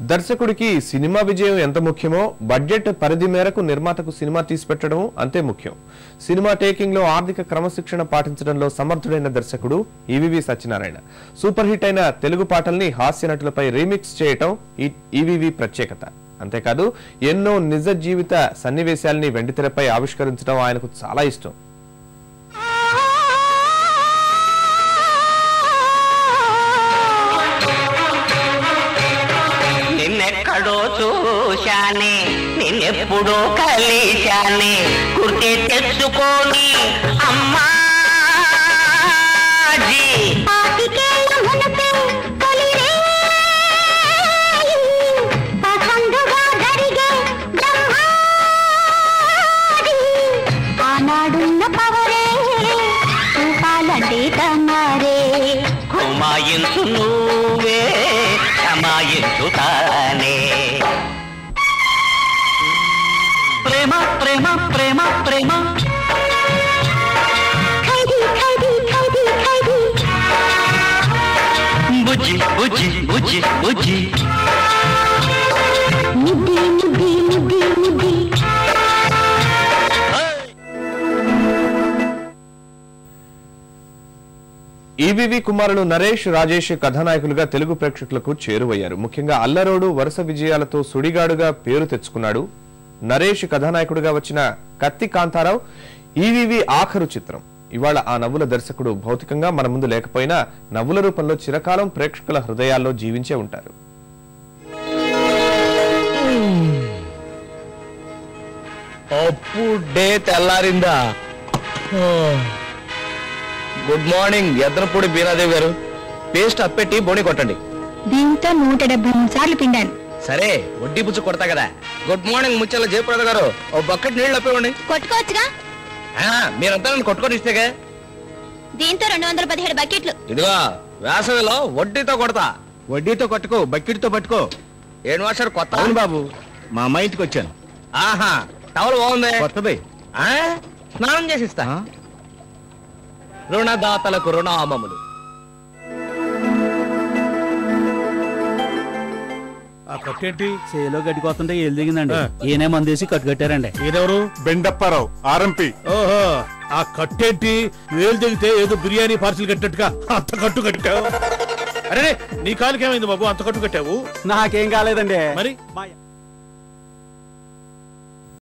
దర్శకుడికి cinema విజయం ఎంత ముఖ్యమో బడ్జెట్ పరిధి మేరకు నిర్మాతకు సినిమా తీసిపెట్టడం అంతే ముఖ్యం. సినిమా టేకింగ్ లో ఆర్థిక క్రమశిక్షణ పాటించడంలో సమర్థుడైన దర్శకుడు ఈవీవి సత్యనారాయణ. సూపర్ హిట్ అయిన తెలుగు పాటల్ని హాస్య నటులపై రీమిక్స్ చేయటం ఈవీవి ప్రత్యేకత. అంతేకాదు ఎన్నో నిజ జీవిత సన్నివేశాలని వెండితెరపై ఆవిష్కరించడం ఆయనకు చాలా ఇష్టం. నిన్నెక్కడో చూశానే, నిన్నెప్పుడో కలిశానే, గుర్తే తెచ్చుకోని అమ్మా ఆనాడున్న పవరే చూపాలంటే తమారే కుమాయించు నువ్వే క్షమాయించుతానే. ప్రేమ ప్రేమ ప్రేమ ప్రేమ ఖైదీ ఖైదీ ఖైదీ ఖైదీ బుజ్జి బుజ్జి బుజ్జి బుజ్జి ముద్ది ముద్ది ముద్ది ముద్ది. ఈవీవి కుమారులు నరేష్, రాజేష్ కథానాయకులుగా తెలుగు ప్రేక్షకులకు చేరువయ్యారు. ముఖ్యంగా అల్లరోడు వరుస విజయాలతో సుడిగాడుగా పేరు తెచ్చుకున్నాడు. నరేష్ కథానాయకుడిగా వచ్చిన కత్తి కాంతారావు ఈవీవి ఆఖరు చిత్రం. ఇవాళ ఆ నవ్వుల దర్శకుడు భౌతికంగా మన ముందు లేకపోయినా నవ్వుల రూపంలో చిరకాలం ప్రేక్షకుల హృదయాల్లో జీవించే ఉంటారు. అప్పుడే తెల్లారిందా? గుడ్ మార్నింగ్ ఎద్దరపూడి బీరాదేవి గారు. పేస్ట్ అప్పెట్టి బోని కొట్టండి. దీంతో 173 సార్లు పిండాను. సరే వడ్డీ పుచ్చు కొడతా కదా. గుడ్ మార్నింగ్ ముచ్చల జయప్రద గారు, ఓ బకెట్ నీళ్ళు అప్పివ్వండి. కొట్టుకోవచ్చుగా? మీరంతా నన్ను కొట్టుకొని ఇస్తేగా. దీంతో 217 బకెట్లు. ఇదిగో వేసవిలో వడ్డీతో కొడతా. వడ్డీతో కొట్టుకో, బకెట్తో పట్టుకో. ఏం వాషర్ కొత్త? అవును బాబు, మా అమ్మాయి ఇంటికి వచ్చాను. ఆహా, టవల్ బాగుంది. కొత్తది. స్నానం చేసిస్తా. రుణదాతలకు రుణామములు. ఆ కట్టేంటి? చేలో గడ్డికొస్తుంటే ఏళ్ళు దిగిందండి. ఈయనే మందేసి కట్టు కట్టారండి. ఈయనెవరు? బెండప్పారావు, ఆర్ఎంపీ. ఓహో, ఆ కట్టేంటి? వేలు దిగితే ఏదో బిర్యానీ పార్సిల్ కట్టినట్టుగా అంత కట్టు కట్టావు. అరే నీ కాలుకి ఏమైంది బాబు, అంత కట్టు కట్టావు? నాకేం కాలేదండి. మరి